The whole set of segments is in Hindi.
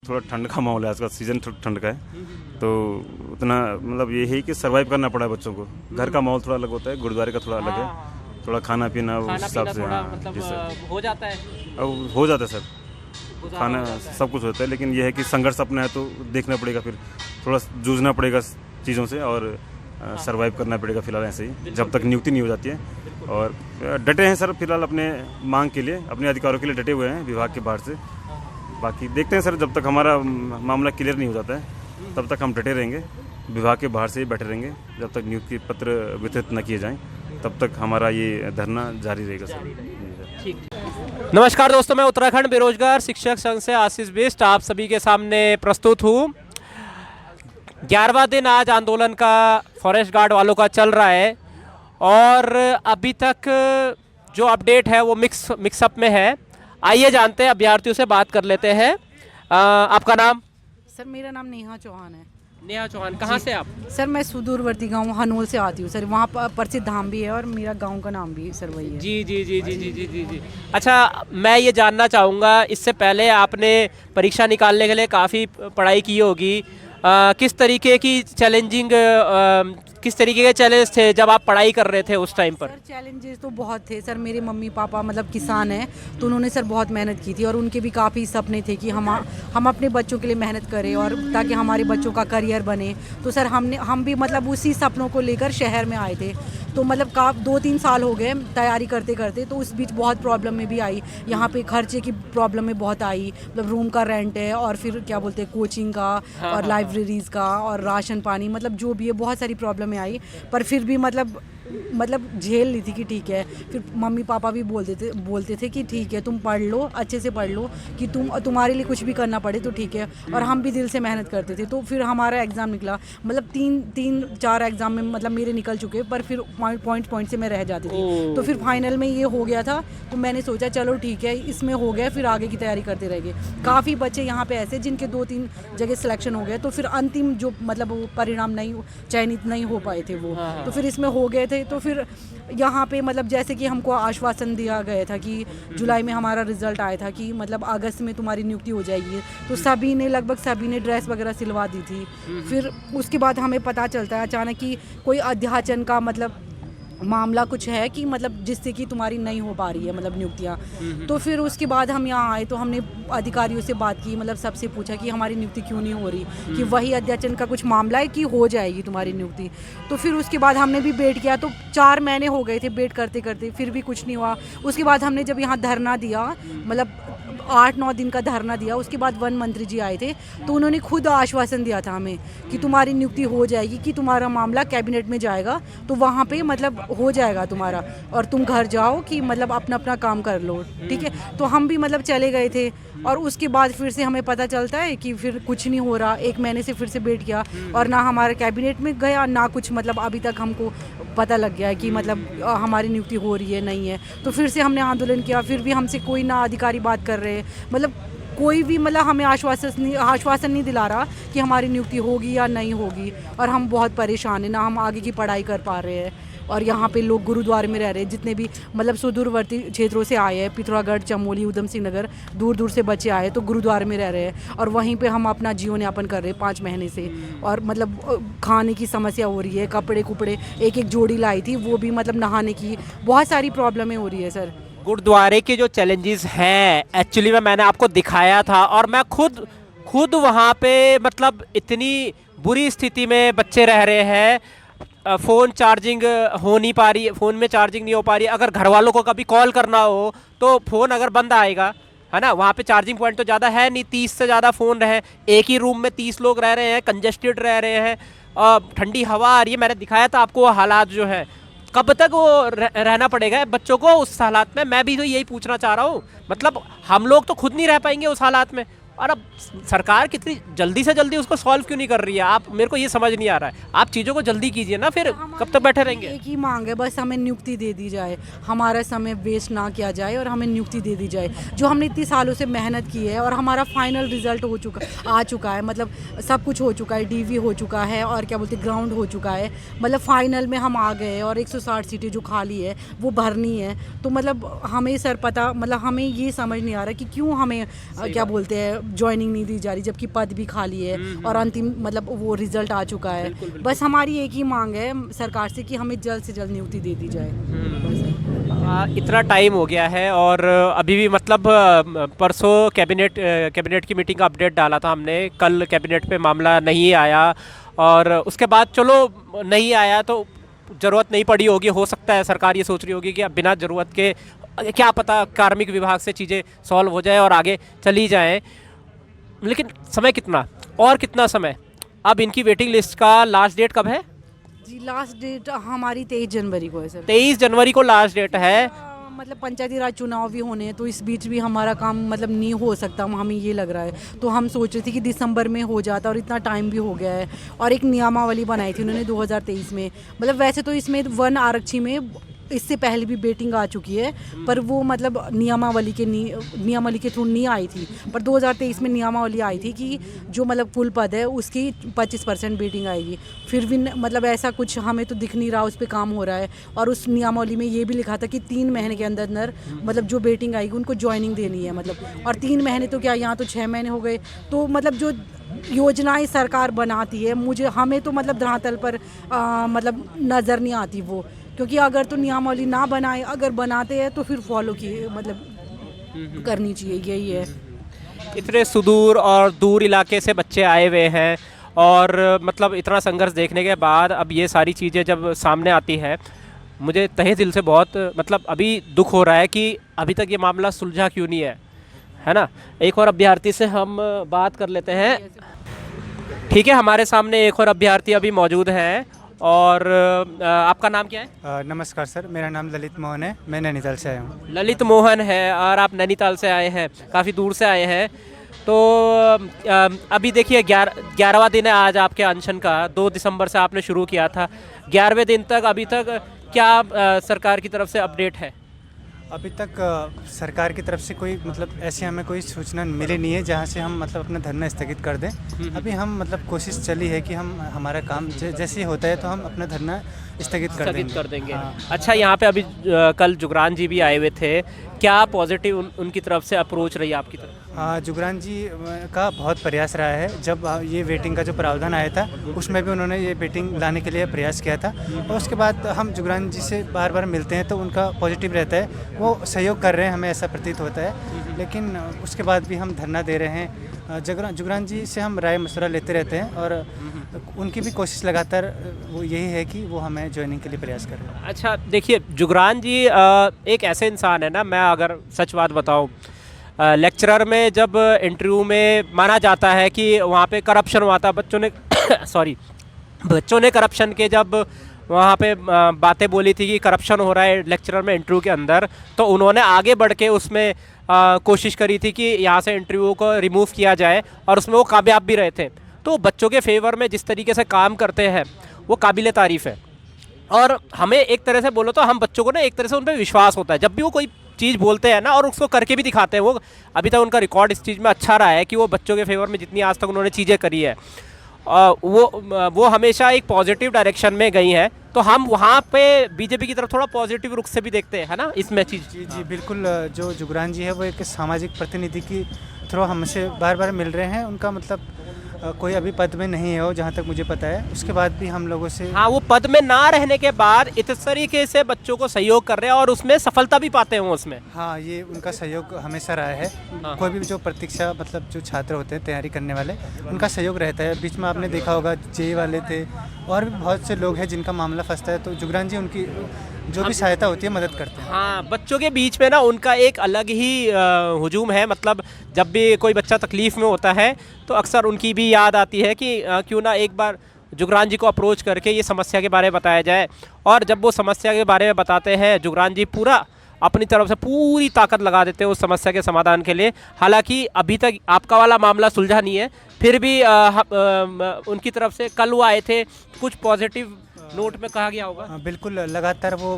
थोड़ा ठंड का माहौल है, आज का सीज़न ठंड का है, तो उतना मतलब ये है कि सर्वाइव करना पड़ा है बच्चों को। घर का माहौल थोड़ा अलग होता है, गुरुद्वारे का थोड़ा अलग है, थोड़ा खाना पीना उस हिसाब से मतलब हो जाता है। अब हो जाता है सर, खाना सब कुछ होता है, लेकिन यह है कि संघर्ष अपना है तो देखना पड़ेगा, फिर थोड़ा जूझना पड़ेगा चीज़ों से और सरवाइव करना पड़ेगा फिलहाल ऐसे ही, जब तक नियुक्ति नहीं हो जाती है। और डटे हैं सर फिलहाल अपने मांग के लिए, अपने अधिकारों के लिए डटे हुए हैं विभाग के बाहर से। बाकी देखते हैं सर, जब तक हमारा मामला क्लियर नहीं हो जाता है तब तक हम डटे रहेंगे, विभाग के बाहर से ही बैठे रहेंगे, जब तक नियुक्ति पत्र वितरित न किए जाएँ तब तक हमारा ये धरना जारी रहेगा सर। ठीक। नमस्कार दोस्तों, मैं उत्तराखंड बेरोजगार शिक्षक संघ से आशीष बिष्ट आप सभी के सामने प्रस्तुत हूँ। 11वां दिन आज आंदोलन का फॉरेस्ट गार्ड वालों का चल रहा है और अभी तक जो अपडेट है वो मिक्सअप में है। आइए जानते हैं, अभ्यर्थियों से बात कर लेते हैं। आपका नाम? सर मेरा नाम नेहा चौहान है। नेहा चौहान, कहाँ से आप? सर मैं सुदूरवर्ती गांव हनोल से आती हूँ सर, वहाँ पर प्रसिद्ध धाम भी है और मेरा गांव का नाम भी सर वही है। जी जी जी जी जी जी जी जी। अच्छा, मैं ये जानना चाहूँगा, इससे पहले आपने परीक्षा निकालने के लिए काफ़ी पढ़ाई की होगी, किस तरीके की किस तरीके के चैलेंज थे जब आप पढ़ाई कर रहे थे उस टाइम पर? सर चैलेंजेस तो बहुत थे सर। मेरे मम्मी पापा मतलब किसान हैं, तो उन्होंने सर बहुत मेहनत की थी और उनके भी काफ़ी सपने थे कि हम अपने बच्चों के लिए मेहनत करें और ताकि हमारे बच्चों का करियर बने। तो सर हम भी मतलब उसी सपनों को लेकर शहर में आए थे। तो मतलब 2-3 साल हो गए तैयारी करते करते, तो उस बीच बहुत प्रॉब्लम में भी आई। यहाँ पे खर्चे की प्रॉब्लम में बहुत आई, मतलब रूम का रेंट है और फिर क्या बोलते हैं कोचिंग का और लाइब्रेरीज़ का और राशन पानी, मतलब जो भी है बहुत सारी प्रॉब्लम आई। पर फिर भी मतलब झेल ली थी कि ठीक है। फिर मम्मी पापा भी बोलते थे कि ठीक है तुम पढ़ लो, अच्छे से पढ़ लो, कि तुम्हारे लिए कुछ भी करना पड़े तो ठीक है। और हम भी दिल से मेहनत करते थे। तो फिर हमारा एग्ज़ाम निकला, मतलब 3-4 एग्ज़ाम में मतलब मेरे निकल चुके, पर फिर पॉइंट से मैं रह जाती थी। तो फिर फाइनल में ये हो गया था, तो मैंने सोचा चलो ठीक है इसमें हो गया, फिर आगे की तैयारी करते रह गए। काफ़ी बच्चे यहाँ पे ऐसे जिनके 2-3 जगह सिलेक्शन हो गए, तो फिर अंतिम जो मतलब वो परिणाम चयनित नहीं हो पाए थे वो, तो फिर इसमें हो गए थे। तो फिर यहाँ पे मतलब जैसे कि हमको आश्वासन दिया गया था कि जुलाई में हमारा रिजल्ट आया था कि मतलब अगस्त में तुम्हारी नियुक्ति हो जाएगी, तो लगभग सभी ने ड्रेस वगैरह सिलवा दी थी। फिर उसके बाद हमें पता चलता है अचानक कि कोई अध्याचन का मतलब मामला कुछ है कि मतलब जिससे कि तुम्हारी नहीं हो पा रही है मतलब नियुक्तियाँ। तो फिर उसके बाद हम यहाँ आए, तो हमने अधिकारियों से बात की, मतलब सबसे पूछा कि हमारी नियुक्ति क्यों नहीं हो रही, कि वही अध्याचन का कुछ मामला है कि हो जाएगी तुम्हारी नियुक्ति। तो फिर उसके बाद हमने भी वेट किया, तो 4 महीने हो गए थे वेट करते करते, फिर भी कुछ नहीं हुआ। उसके बाद हमने जब यहाँ धरना दिया, मतलब 8-9 दिन का धरना दिया, उसके बाद वन मंत्री जी आए थे, तो उन्होंने खुद आश्वासन दिया था हमें कि तुम्हारी नियुक्ति हो जाएगी, कि तुम्हारा मामला कैबिनेट में जाएगा, तो वहाँ पे मतलब हो जाएगा तुम्हारा और तुम घर जाओ कि मतलब अपना काम कर लो, ठीक है। तो हम भी मतलब चले गए थे और उसके बाद फिर से हमें पता चलता है कि फिर कुछ नहीं हो रहा। 1 महीने से फिर से वेट किया और ना हमारे कैबिनेट में गया ना कुछ, मतलब अभी तक हमको पता लग गया है कि मतलब हमारी नियुक्ति हो रही है नहीं है। तो फिर से हमने आंदोलन किया, फिर भी हमसे कोई ना अधिकारी बात कर रहे, मतलब कोई भी मतलब हमें आश्वासन नहीं दिला रहा कि हमारी नियुक्ति होगी या नहीं होगी। और हम बहुत परेशान हैं, ना हम आगे की पढ़ाई कर पा रहे हैं। और यहाँ पे लोग गुरुद्वारे में रह रहे हैं, जितने भी मतलब सुदूरवर्ती क्षेत्रों से आए हैं, पिथौरागढ़, चमोली, उधम सिंह नगर, दूर दूर से बच्चे आए तो गुरुद्वारे में रह रहे हैं और वहीं पे हम अपना जीवन यापन कर रहे हैं 5 महीने से। और मतलब खाने की समस्या हो रही है, कपड़े कुपड़े एक जोड़ी लाई थी वो भी मतलब नहाने की, बहुत सारी प्रॉब्लमें हो रही है सर। गुरुद्वारे के जो चैलेंजेस हैं एक्चुअली में मैंने आपको दिखाया था और मैं खुद वहाँ पे मतलब इतनी बुरी स्थिति में बच्चे रह रहे हैं, फ़ोन चार्जिंग हो नहीं पा रही, फ़ोन में चार्जिंग नहीं हो पा रही। अगर घर वालों को कभी कॉल करना हो तो फ़ोन अगर बंद आएगा, है ना। वहाँ पे चार्जिंग पॉइंट तो ज़्यादा है नहीं, 30 से ज़्यादा फ़ोन रहे, एक ही रूम में 30 लोग रह रहे हैं, कंजेस्टेड रह रहे हैं, ठंडी हवा आ रही है। मैंने दिखाया था आपको वो हालात जो है। कब तक वो रहना पड़ेगा बच्चों को उस हालात में? मैं भी तो यही पूछना चाह रहा हूँ, मतलब हम लोग तो खुद नहीं रह पाएंगे उस हालात में, और अब सरकार कितनी जल्दी से जल्दी उसको सॉल्व क्यों नहीं कर रही है? आप, मेरे को ये समझ नहीं आ रहा है। आप चीज़ों को जल्दी कीजिए ना, फिर कब तक बैठे रहेंगे? एक ही मांग है बस, हमें नियुक्ति दे दी जाए, हमारा समय वेस्ट ना किया जाए और हमें नियुक्ति दे दी जाए। जो हमने इतने सालों से मेहनत की है और हमारा फाइनल रिजल्ट आ चुका है, मतलब सब कुछ हो चुका है, डीवी हो चुका है और क्या बोलते ग्राउंड हो चुका है, मतलब फाइनल में हम आ गए और 160 सीटें जो खाली है वो भरनी है। तो मतलब हमें सर मतलब हमें ये समझ नहीं आ रहा कि क्यों हमें क्या बोलते हैं ज्वाइनिंग नहीं दी जा रही, जबकि पद भी खाली है और अंतिम मतलब वो रिजल्ट आ चुका है। बस हमारी एक ही मांग है सरकार से कि हमें जल्द से जल्द नियुक्ति दे दी जाए। इतना टाइम हो गया है और अभी भी मतलब परसों कैबिनेट की मीटिंग का अपडेट डाला था हमने, कल कैबिनेट पे मामला नहीं आया और उसके बाद चलो नहीं आया तो ज़रूरत नहीं पड़ी होगी, हो सकता है सरकार ये सोच रही होगी कि अब बिना ज़रूरत के क्या पता कार्मिक विभाग से चीज़ें सॉल्व हो जाए और आगे चली जाएं। लेकिन समय कितना और कितना समय, अब इनकी वेटिंग लिस्ट का लास्ट डेट कब है? जी लास्ट डेट हमारी 23 जनवरी को है सर। 23 जनवरी को लास्ट डेट है। मतलब पंचायती राज चुनाव भी होने हैं, तो इस बीच भी हमारा काम मतलब नहीं हो सकता, हमें ये लग रहा है। तो हम सोच रहे थे कि दिसंबर में हो जाता और इतना टाइम भी हो गया है। और एक नियमावली बनाई थी उन्होंने 2023 में, मतलब वैसे तो इसमें वन आरक्षी में इससे पहले भी बेटिंग आ चुकी है, पर वो मतलब नियमावली के थ्रू नहीं आई थी। पर 2023 में नियमावली आई थी कि जो मतलब कुल पद है उसकी 25% बेटिंग आएगी। फिर भी मतलब ऐसा कुछ हमें तो दिख नहीं रहा, उस पर काम हो रहा है। और उस नियमावली में ये भी लिखा था कि 3 महीने के अंदर अंदर मतलब जो बेटिंग आएगी उनको ज्वाइनिंग देनी है मतलब। और 3 महीने तो क्या, यहाँ तो 6 महीने हो गए। तो मतलब जो योजनाएं सरकार बनाती है हमें तो मतलब धरातल पर मतलब नज़र नहीं आती वो, क्योंकि अगर तो नियमावली ना बनाए, अगर बनाते हैं तो फिर फॉलो किए मतलब करनी चाहिए, यही है। इतने सुदूर और दूर इलाके से बच्चे आए हुए हैं और मतलब इतना संघर्ष देखने के बाद अब ये सारी चीज़ें जब सामने आती है, मुझे तहे दिल से बहुत मतलब अभी दुख हो रहा है कि अभी तक ये मामला सुलझा क्यों नहीं है ना। एक और अभ्यर्थी से हम बात कर लेते हैं। ठीक है, हमारे सामने एक और अभ्यर्थी अभी मौजूद हैं और आपका नाम क्या है? नमस्कार सर, मेरा नाम ललित मोहन है, मैं नैनीताल से आया हूँ। ललित मोहन है और आप नैनीताल से आए हैं, काफ़ी दूर से आए हैं। तो अभी देखिए 11वां दिन है आज आपके अनशन का। 2 दिसंबर से आपने शुरू किया था, 11वें दिन तक अभी तक क्या सरकार की तरफ से अपडेट है? अभी तक सरकार की तरफ से कोई मतलब ऐसी हमें कोई सूचना मिली नहीं है जहाँ से हम मतलब अपना धरना स्थगित कर दें। अभी हम मतलब कोशिश चली है कि हम हमारा काम जैसे ही होता है तो हम अपना धरना स्थगित कर देंगे। हाँ। अच्छा, यहाँ पे अभी कल जुगरान जी भी आए हुए थे, क्या पॉजिटिव उनकी तरफ से अप्रोच रही आपकी तरफ? जुगरान जी का बहुत प्रयास रहा है। जब ये वेटिंग का जो प्रावधान आया था उसमें भी उन्होंने ये वेटिंग लाने के लिए प्रयास किया था और उसके बाद हम जुगरान जी से बार बार मिलते हैं तो उनका पॉजिटिव रहता है, वो सहयोग कर रहे हैं, हमें ऐसा प्रतीत होता है। लेकिन उसके बाद भी हम धरना दे रहे हैं। जुगरान जी से हम राय मशवरा लेते रहते हैं और उनकी भी कोशिश लगातार वो यही है कि वो हमें ज्वाइनिंग के लिए प्रयास कर रहे हैं। अच्छा देखिए, जुगरान जी एक ऐसे इंसान है ना, मैं अगर सच बात बताऊँ, लेक्चरर में जब इंटरव्यू में माना जाता है कि वहाँ पे करप्शन हुआ था, बच्चों ने करप्शन के जब वहाँ पे बातें बोली थी कि करप्शन हो रहा है लेक्चरर में इंटरव्यू के अंदर, तो उन्होंने आगे बढ़ के उसमें कोशिश करी थी कि यहाँ से इंटरव्यू को रिमूव किया जाए और उसमें वो कामयाब भी रहे थे। तो बच्चों के फेवर में जिस तरीके से काम करते हैं वो काबिले तारीफ़ है और हमें एक तरह से बोलो तो हम बच्चों को ना एक तरह से उन पर विश्वास होता है जब भी वो कोई चीज़ बोलते हैं ना और उसको करके भी दिखाते हैं। वो अभी तक उनका रिकॉर्ड इस चीज़ में अच्छा रहा है कि वो बच्चों के फेवर में जितनी आज तक उन्होंने चीज़ें करी है वो हमेशा एक पॉजिटिव डायरेक्शन में गई हैं। तो हम वहाँ पे बीजेपी की तरफ थोड़ा पॉजिटिव रुख से भी देखते हैं, है ना, इसमें चीज़। जी बिल्कुल, जो जुगरान जी है वो एक सामाजिक प्रतिनिधि की थ्रू हमसे बार बार मिल रहे हैं। उनका मतलब कोई अभी पद में नहीं है वो, जहाँ तक मुझे पता है। उसके बाद भी हम लोगों से हाँ, वो पद में ना रहने के बाद इस तरीके से बच्चों को सहयोग कर रहे हैं और उसमें सफलता भी पाते हैं वो उसमें। हाँ, ये उनका सहयोग हमेशा रहा है। हाँ। कोई भी जो प्रतीक्षा मतलब जो छात्र होते हैं तैयारी करने वाले, उनका सहयोग रहता है। बीच में आपने देखा होगा जेई वाले थे और भी बहुत से लोग हैं जिनका मामला फंसता है, तो जुगरान जी उनकी जो भी सहायता होती है मदद करते हैं। हाँ, बच्चों के बीच में ना उनका एक अलग ही हुजूम है। मतलब जब भी कोई बच्चा तकलीफ़ में होता है तो अक्सर उनकी भी याद आती है कि क्यों ना एक बार जुगरान जी को अप्रोच करके ये समस्या के बारे में बताया जाए। और जब वो समस्या के बारे में बताते हैं, जुगरान जी पूरा अपनी तरफ से पूरी ताकत लगा देते हैं उस समस्या के समाधान के लिए। हालांकि अभी तक आपका वाला मामला सुलझा नहीं है, फिर भी उनकी तरफ से कल वो आए थे, कुछ पॉजिटिव नोट में कहा गया होगा। हाँ, बिल्कुल लगातार वो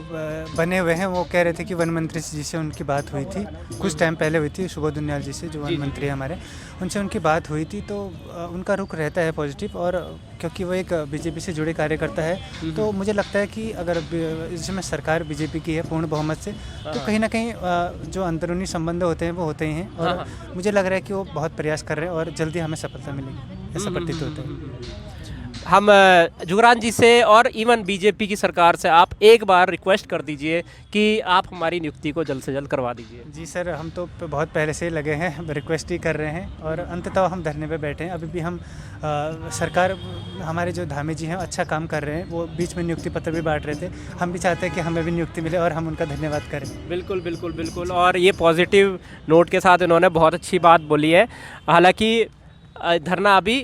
बने हुए हैं। वो कह रहे थे कि वन मंत्री जी से उनकी बात हुई थी, कुछ टाइम पहले हुई थी, सुबोध उनियाल जी से जो वन मंत्री हैं हमारे, उनसे उनकी बात हुई थी। तो उनका रुख रहता है पॉजिटिव, और क्योंकि वो एक बीजेपी से जुड़े कार्यकर्ता है तो मुझे लगता है कि अगर इसमें सरकार बीजेपी की है पूर्ण बहुमत से, तो कहीं ना कहीं जो अंदरूनी संबंध होते हैं वो होते ही हैं, और मुझे लग रहा है कि वो बहुत प्रयास कर रहे हैं और जल्दी हमें सफलता मिलेगी, ऐसा प्रतीत होता है। हम जुगरान जी से और इवन बीजेपी की सरकार से आप एक बार रिक्वेस्ट कर दीजिए कि आप हमारी नियुक्ति को जल्द से जल्द करवा दीजिए। जी सर, हम तो बहुत पहले से ही लगे हैं, रिक्वेस्ट ही कर रहे हैं, और अंततः हम धरने पे बैठे हैं। अभी भी हम सरकार, हमारे जो धामी जी हैं अच्छा काम कर रहे हैं, वो बीच में नियुक्ति पत्र भी बांट रहे थे। हम भी चाहते हैं कि हमें भी नियुक्ति मिले और हम उनका धन्यवाद करें। बिल्कुल बिल्कुल बिल्कुल, और ये पॉजिटिव नोट के साथ इन्होंने बहुत अच्छी बात बोली है। हालांकि धरना अभी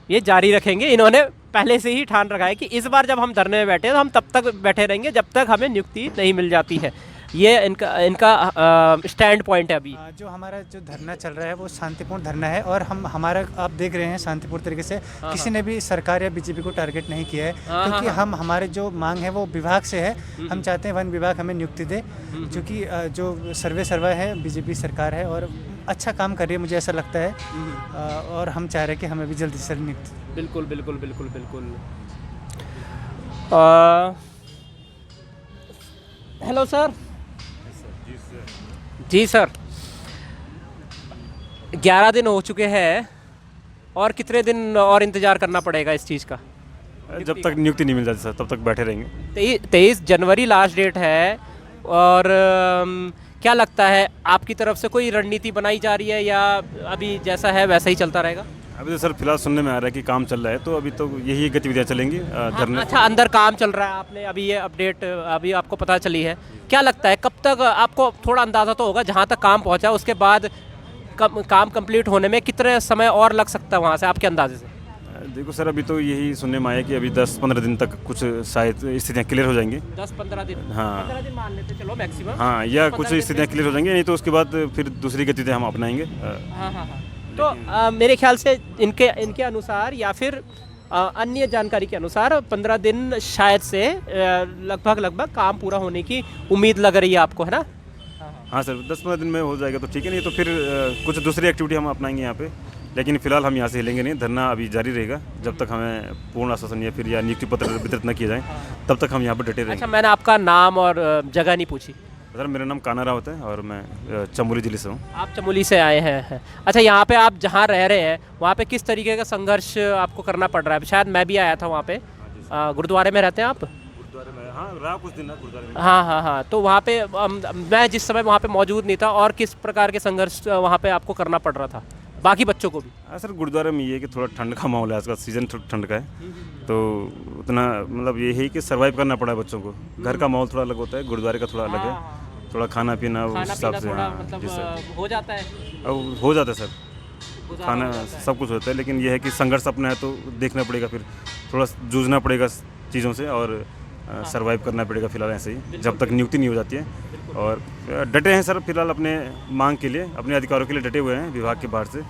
ये जारी रखेंगे, इन्होंने पहले से ही ठान रखा है कि इस बार जब हम धरने में बैठे तो हम तब तक बैठे रहेंगे जब तक हमें नियुक्ति नहीं मिल जाती है। ये इनका स्टैंड पॉइंट है अभी। जो हमारा जो धरना चल रहा है वो शांतिपूर्ण धरना है, और हम हमारा आप देख रहे हैं शांतिपूर्ण तरीके से किसी ने भी सरकार या बीजेपी को टारगेट नहीं किया है, क्योंकि हम हमारे जो मांग है वो विभाग से है। हम चाहते हैं वन विभाग हमें नियुक्ति दे, क्योंकि जो सर्वे है बीजेपी सरकार है और अच्छा काम कर रही है, मुझे ऐसा लगता है, और हम चाह रहे हैं कि हमें भी जल्दी से नियुक्ति। बिल्कुल बिल्कुल बिल्कुल बिल्कुल। Hello sir. जी सर, 11 दिन हो चुके हैं, और कितने दिन और इंतज़ार करना पड़ेगा इस चीज़ का? जब तक नियुक्ति नहीं मिल जाती सर तब तक बैठे रहेंगे। 23 जनवरी लास्ट डेट है, और क्या लगता है आपकी तरफ से कोई रणनीति बनाई जा रही है, या अभी जैसा है वैसा ही चलता रहेगा? अभी तो सर फिलहाल सुनने में आ रहा है कि काम चल रहा है, तो अभी तो यही गतिविधियाँ चलेंगी धरने। अच्छा, अंदर काम चल रहा है, आपने अभी ये अपडेट अभी आपको पता चली है। क्या लगता है कब तक, आपको थोड़ा अंदाज़ा तो होगा जहाँ तक काम पहुँचा, उसके बाद काम कंप्लीट होने में कितने समय और लग सकता है वहाँ से, आपके अंदाजे से? देखो सर, अभी तो यही सुनने में आया कि अभी 10-15 दिन तक कुछ शायद स्थितियाँ क्लियर हो जाएंगी। 10-15 दिन? हाँ, 15 दिन मान लेते चलो मैक्सिमम। हाँ, या कुछ स्थितियाँ क्लियर हो जाएंगी, नहीं तो उसके बाद फिर दूसरी गतिविधियाँ हम अपनाएंगे। हाँ हाँ हाँ। तो मेरे ख्याल से इनके अनुसार या फिर अन्य जानकारी के अनुसार 15 दिन शायद से लगभग काम पूरा होने की उम्मीद लग रही है आपको, है ना? हाँ सर, 10-15 दिन में हो जाएगा तो ठीक है, नहीं तो फिर कुछ दूसरी एक्टिविटी हम अपनाएंगे यहाँ पे, लेकिन फिलहाल हम यहाँ से हिलेंगे नहीं। धरना अभी जारी रहेगा जब तक हमें पूर्ण आश्वासन या फिर नियुक्ति पत्र वितरित न किए जाएँ, तब तक हम यहाँ पर डटे रहेंगे। अच्छा, मैंने आपका नाम और जगह नहीं पूछी। सर, मेरा नाम काना रावत है और मैं चमोली जिले से हूँ। आप चमोली से आए हैं? अच्छा, यहाँ पे आप जहाँ रह रहे हैं वहाँ पे किस तरीके का संघर्ष आपको करना पड़ रहा है? शायद मैं भी आया था वहाँ पे। गुरुद्वारे में रहते हैं आप? गुरुद्वारे में, हाँ, रहा कुछ दिन गुरुद्वारे में। हाँ, तो वहाँ पे मैं जिस समय वहाँ पे मौजूद नहीं था, और किस प्रकार के संघर्ष वहाँ पे आपको करना पड़ रहा था, बाकी बच्चों को भी? हाँ सर, गुरुद्वारे में ये है कि थोड़ा ठंड का माहौल है, आजकल सीजन ठंड का है, तो उतना मतलब ये है कि सर्वाइव करना पड़ा है बच्चों को। घर का माहौल थोड़ा अलग होता है, गुरुद्वारे का थोड़ा अलग है, थोड़ा खाना पीना उस हिसाब से। हाँ, मतलब हो जाता है? हो जाता है सर, खाना सब कुछ होता है, लेकिन यह है कि संघर्ष अपना है तो देखना पड़ेगा, फिर थोड़ा जूझना पड़ेगा चीज़ों से, और सर्वाइव करना पड़ेगा फिलहाल ऐसे ही जब तक नियुक्ति नहीं हो जाती है। और डटे हैं सर फिलहाल अपने मांग के लिए, अपने अधिकारों के लिए डटे हुए हैं विभाग के बाहर से।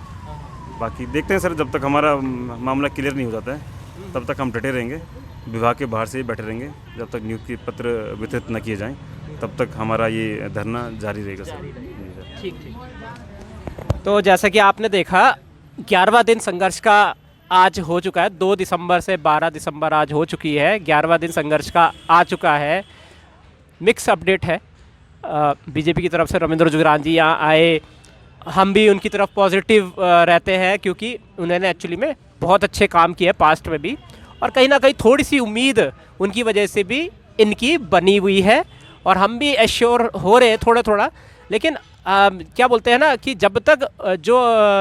बाकी देखते हैं सर, जब तक हमारा मामला क्लियर नहीं हो जाता है तब तक हम डटे रहेंगे, विभाग के बाहर से ही बैठे रहेंगे, जब तक नियुक्ति पत्र वितरित न किए जाएँ तब तक हमारा ये धरना जारी रहेगा सर। ठीक। तो जैसा कि आपने देखा, 11वां दिन संघर्ष का आज हो चुका है। 2 दिसंबर से 12 दिसंबर आज हो चुकी है, 11वां दिन संघर्ष का आ चुका है। मिक्स अपडेट है। बीजेपी की तरफ से रविंद्र जुगरान जी यहाँ आए, हम भी उनकी तरफ पॉजिटिव रहते हैं, क्योंकि उन्होंने एक्चुअली में बहुत अच्छे काम किए पास्ट में भी, और कहीं ना कहीं थोड़ी सी उम्मीद उनकी वजह से भी इनकी बनी हुई है, और हम भी एश्योर हो रहे हैं थोड़ा। लेकिन क्या बोलते हैं ना कि जब तक जो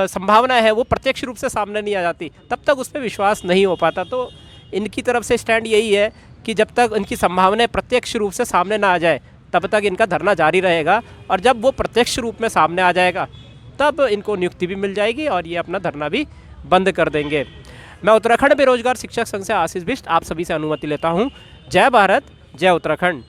संभावना है वो प्रत्यक्ष रूप से सामने नहीं आ जाती, तब तक उस पर विश्वास नहीं हो पाता। तो इनकी तरफ से स्टैंड यही है कि जब तक इनकी संभावनाएं प्रत्यक्ष रूप से सामने ना आ जाए तब तक इनका धरना जारी रहेगा, और जब वो प्रत्यक्ष रूप में सामने आ जाएगा तब इनको नियुक्ति भी मिल जाएगी और ये अपना धरना भी बंद कर देंगे। मैं उत्तराखंड बेरोजगार शिक्षक संघ से आशीष बिष्ट आप सभी से अनुमति लेता हूँ। जय भारत, जय उत्तराखंड।